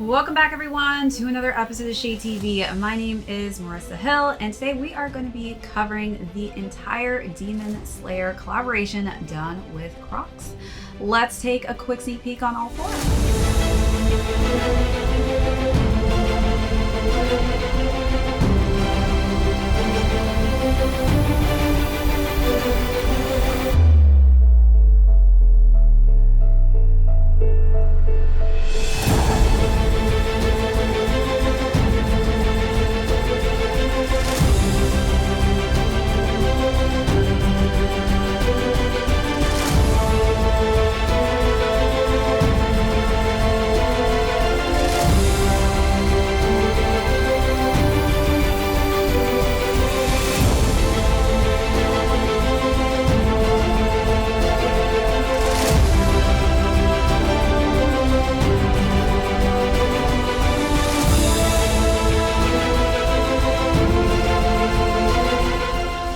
Welcome back everyone to another episode of ShadeTV. My name is Marissa Hill and today we are going to be covering the entire Demon Slayer collaboration done with Crocs. Let's take a quick sneak peek on all four.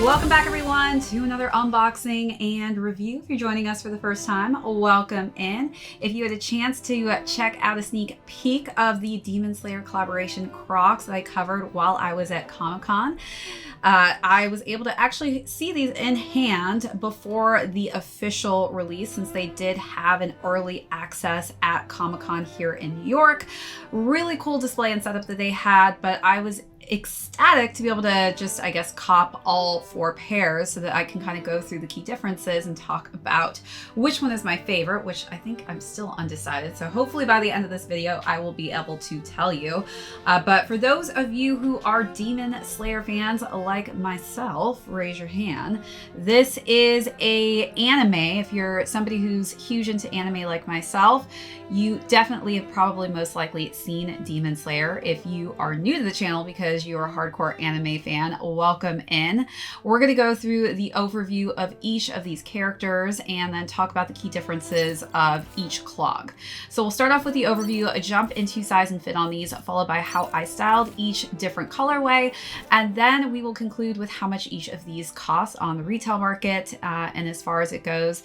Welcome back everyone to another unboxing and review. If you're joining us for the first time, welcome in. If you had a chance to check out a sneak peek of the Demon Slayer collaboration Crocs that I covered while I was at Comic-Con, I was able to actually see these in hand before the official release, since they did have an early access at Comic-Con here in New York. Really cool display and setup that they had, but I was ecstatic to be able to just, I guess, cop all four pairs so that I can kind of go through the key differences and talk about which one is my favorite, which I think I'm still undecided. So hopefully by the end of this video, I will be able to tell you. But for those of you who are Demon Slayer fans like myself, raise your hand. This is a anime. If you're somebody who's huge into anime like myself, you definitely have probably most likely seen Demon Slayer. If you are new to the channel because you're a hardcore anime fan, welcome in. We're going to go through the overview of each of these characters and then talk about the key differences of each clog. So we'll start off with the overview, jump into size and fit on these, followed by how I styled each different colorway, and then we will conclude with how much each of these costs on the retail market. And as far as it goes,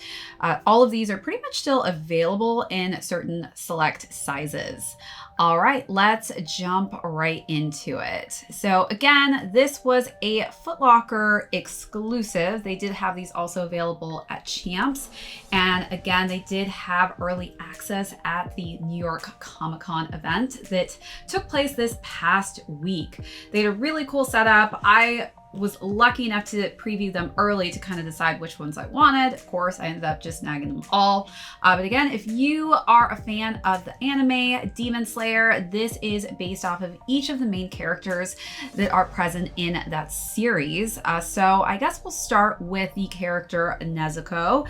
all of these are pretty much still available in certain select sizes. All right, let's jump right into it. So again, this was a Foot Locker exclusive. They did have these also available at Champs. And again, they did have early access at the New York Comic-Con event that took place this past week. They had a really cool setup. I was lucky enough to preview them early to kind of decide which ones I wanted. Of course, I ended up just snagging them all. But again, if you are a fan of the anime Demon Slayer, this is based off of each of the main characters that are present in that series. So I guess we'll start with the character Nezuko,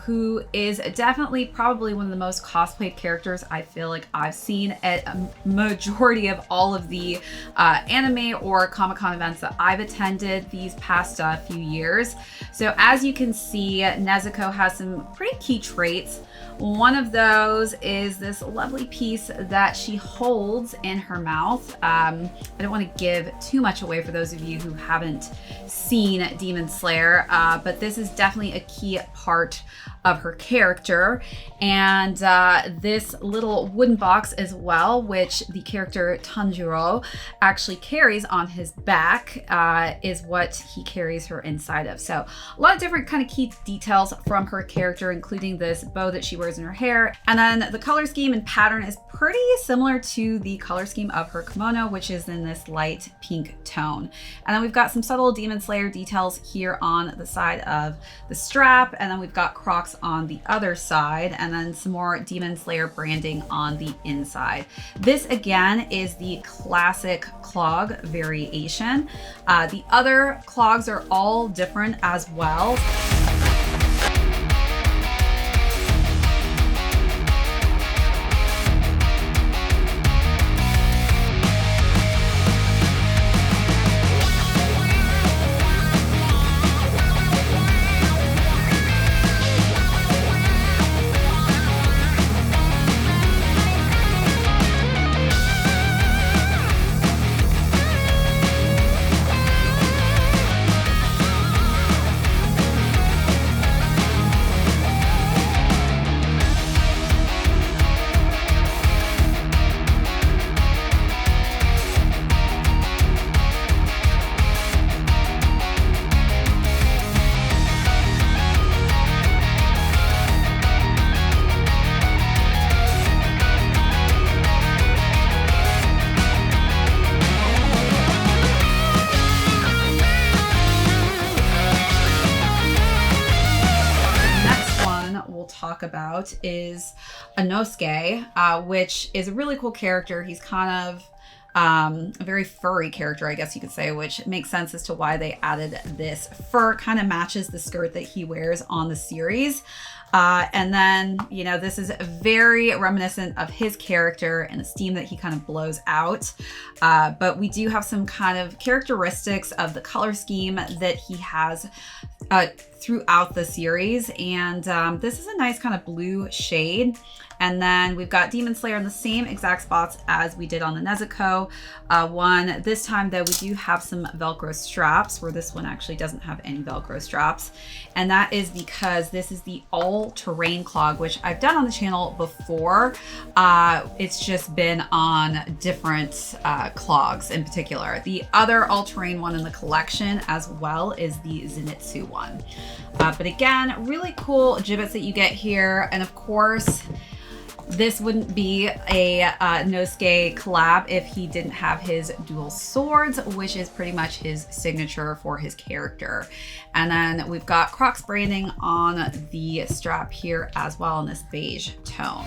who is definitely probably one of the most cosplayed characters I feel like I've seen at a majority of all of the anime or Comic-Con events that I've attended these past few years. So as you can see, Nezuko has some pretty key traits. One of those is this lovely piece that she holds in her mouth. I don't want to give too much away for those of you who haven't seen Demon Slayer, but this is definitely a key part of her character. And this little wooden box as well, which the character Tanjiro actually carries on his back, is what he carries her inside of. So a lot of different kind of key details from her character, including this bow that she wears in her hair. And then the color scheme and pattern is pretty similar to the color scheme of her kimono, which is in this light pink tone. And then we've got some subtle Demon Slayer details here on the side of the strap. And then we've got Crocs on the other side, and then some more Demon Slayer branding on the inside. This again is the Classic Clog variation. The other clogs are all different as well. out is Inosuke, which is a really cool character. He's kind of a very furry character, I guess you could say, which makes sense as to why they added this fur. Kind of matches the skirt that he wears on the series. And then, you know, this is very reminiscent of his character and the steam that he kind of blows out. But we do have some kind of characteristics of the color scheme that he has throughout the series. And this is a nice kind of blue shade. And then we've got Demon Slayer in the same exact spots as we did on the Nezuko one. This time, though, we do have some Velcro straps, where this one actually doesn't have any Velcro straps. And that is because this is the all-terrain clog, which I've done on the channel before. It's just been on different clogs in particular. The other all-terrain one in the collection as well is the Zenitsu one. But again, really cool gibbets that you get here. And of course, this wouldn't be a Inosuke collab if he didn't have his dual swords, which is pretty much his signature for his character. And then we've got Crocs branding on the strap here as well in this beige tone.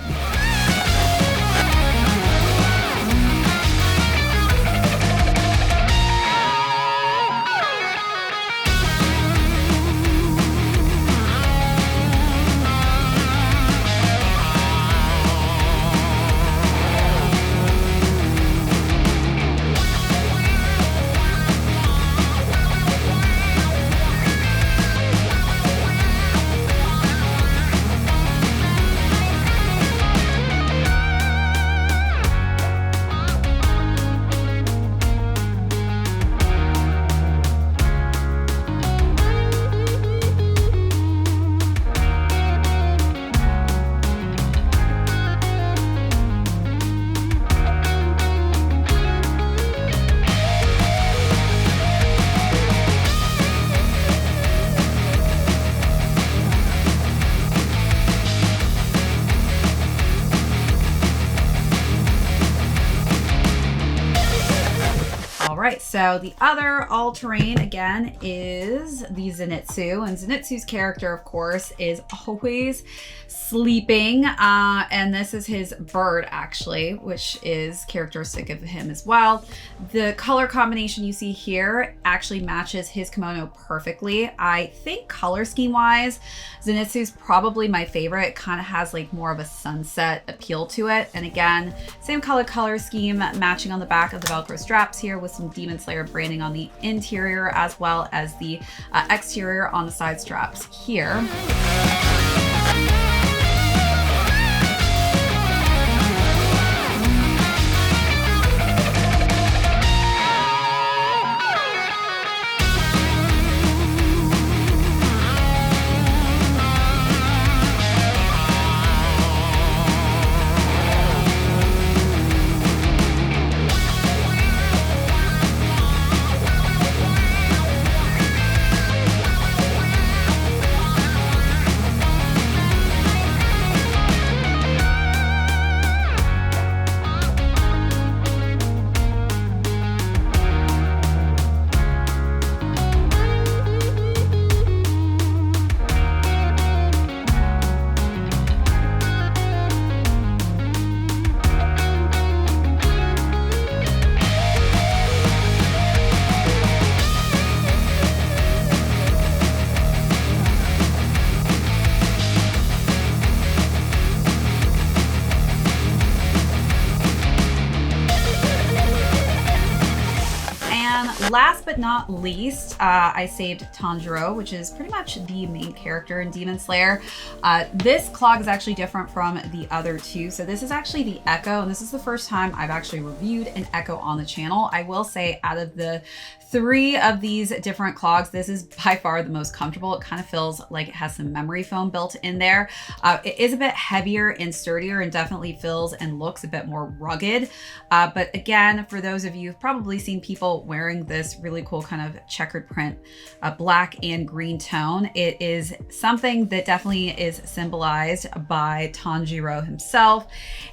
Right, so the other all-terrain again is the Zenitsu, and Zenitsu's character, of course, is always sleeping, and this is his bird actually, which is characteristic of him as well. The color combination you see here actually matches his kimono perfectly. I think color scheme wise, Zenitsu's probably my favorite. It kind of has like more of a sunset appeal to it, and again, same color scheme matching on the back of the Velcro straps here with some Demon Slayer branding on the interior as well as the exterior on the side straps here. Last but not least, I saved Tanjiro, which is pretty much the main character in Demon Slayer. This clog is actually different from the other two. So this is actually the Echo, and this is the first time I've actually reviewed an Echo on the channel. I will say out of the 3 of these different clogs, this is by far the most comfortable. It kind of feels like it has some memory foam built in there. It is a bit heavier and sturdier and definitely feels and looks a bit more rugged. But again, for those of you who've probably seen people wearing this really cool kind of checkered print, black and green tone, it is something that definitely is symbolized by Tanjiro himself.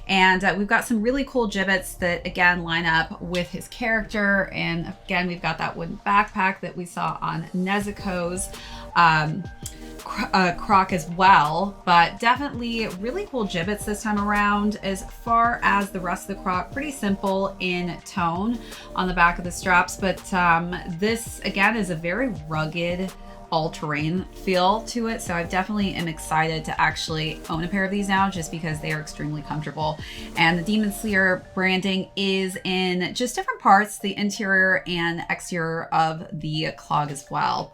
And we've got some really cool gibbets that again line up with his character. And again, we've got that wooden backpack that we saw on Nezuko's croc as well, but definitely really cool gibbets this time around. As far as the rest of the croc, pretty simple in tone on the back of the straps, but this again is a very rugged all-terrain feel to it, so I definitely am excited to actually own a pair of these now, just because they are extremely comfortable. And the Demon Slayer branding is in just different parts, the interior and exterior of the clog as well.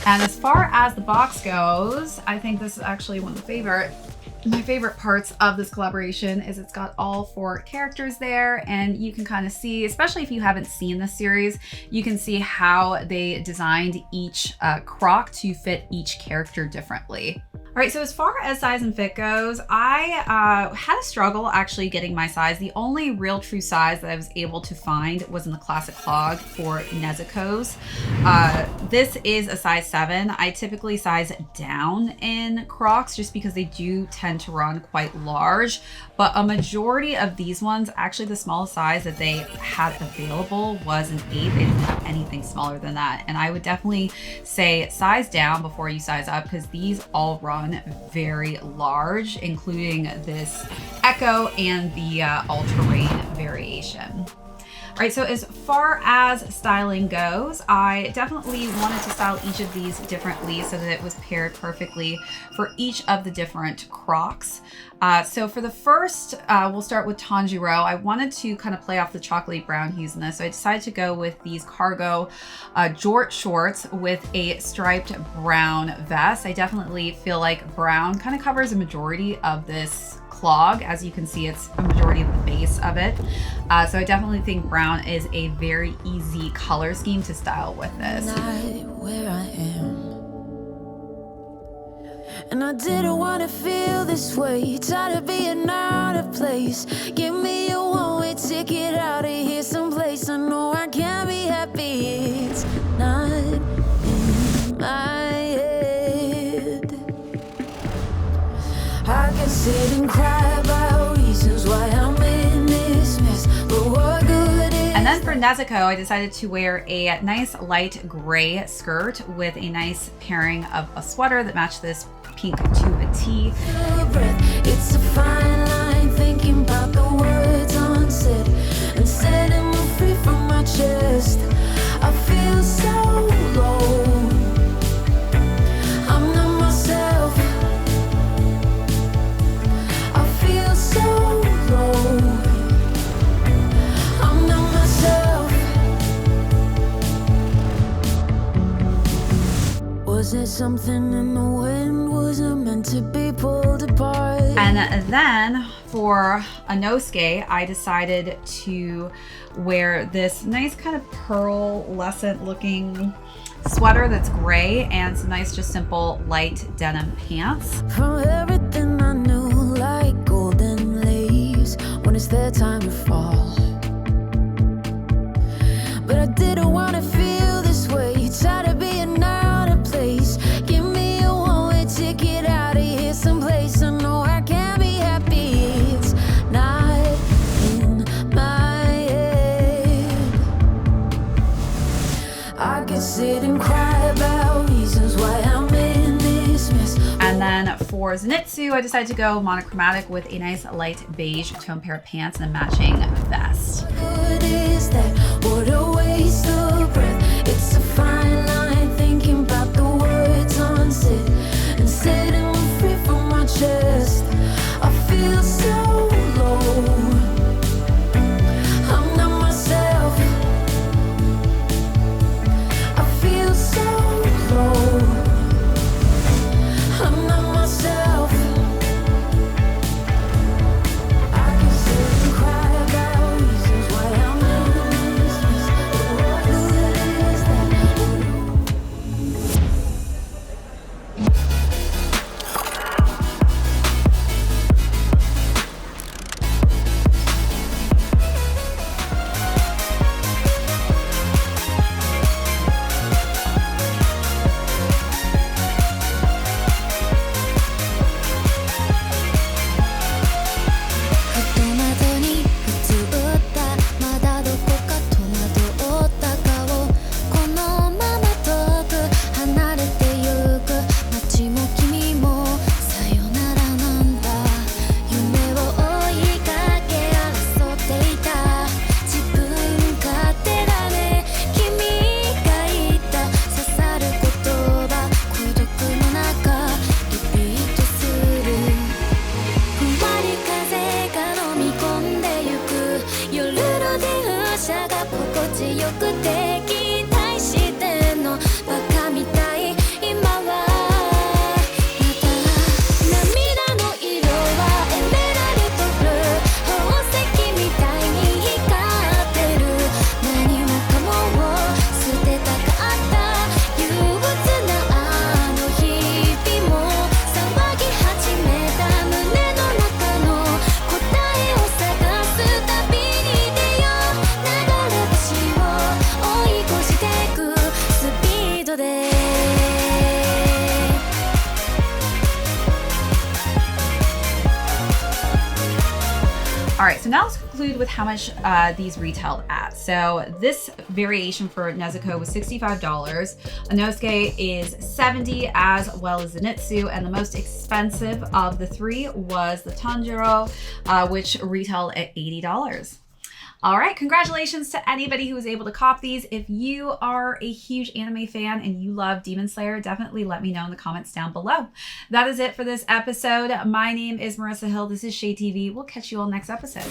And as far as the box goes, I think this is actually one of my favorite parts of this collaboration is it's got all 4 characters there, and you can kind of see, especially if you haven't seen this series, you can see how they designed each croc to fit each character differently. All right, so as far as size and fit goes, I had a struggle actually getting my size. The only real true size that I was able to find was in the Classic Clog for Nezuko's. This is a size 7. I typically size down in Crocs just because they do tend to run quite large, but a majority of these ones, actually the smallest size that they had available was an 8. They didn't have anything smaller than that. And I would definitely say size down before you size up, because these all run very large, including this Echo and the all-terrain variation. All right, so as far as styling goes, I definitely wanted to style each of these differently so that it was paired perfectly for each of the different Crocs. So for the first, we'll start with Tanjiro. I wanted to kind of play off the chocolatey brown hues in this, so I decided to go with these cargo jort shorts with a striped brown vest. I definitely feel like brown kind of covers a majority of this clog. As you can see, it's a majority of the base of it. So I definitely think brown is a very easy color scheme to style with this. Where I am. And I didn't want to feel this way. Tired of being out of place. Give me a one-way ticket out of here someplace. I know I can't be happy. It's not in my head. I can sit and cry about reasons why I'm in this mess, but what good is. And then for Nezuko, I decided to wear a nice light gray skirt with a nice pairing of a sweater that matched this pink to a T. It's a fine line, thinking about the words unsaid and setting me free from my chest. I feel so low. I'm not myself. I feel so low. I'm not myself. Was it something in the wind? Was it meant to be pulled apart? And then for Inosuke, I decided to wear this nice kind of pearlescent looking sweater that's gray and some nice just simple light denim pants. From everything I knew, like golden leaves when it's their time to fall. But I didn't want to feel this way. Tired of being out of place. Give me a one-way ticket out of here someplace. I know I can't be happy. It's not in my head. I can sit and cry about reasons why Zenitsu, I decided to go monochromatic with a nice light beige tone pair of pants and a matching vest. What is that? What a waste of breath. It's a fine line thinking about the words on set and setting me free from my chest. I feel so low. I'm not myself. I feel so low. I'm not myself. I can sit and cry about reasons why I'm in this mess. What good is that? All right, so now let's conclude with how much these retailed at. So this variation for Nezuko was $65. Inosuke is $70, as well as Zenitsu, and the most expensive of the three was the Tanjiro, which retailed at $80. All right, congratulations to anybody who was able to cop these. If you are a huge anime fan and you love Demon Slayer, definitely let me know in the comments down below. That is it for this episode. My name is Marissa Hill. This is ShadeTV. We'll catch you all next episode.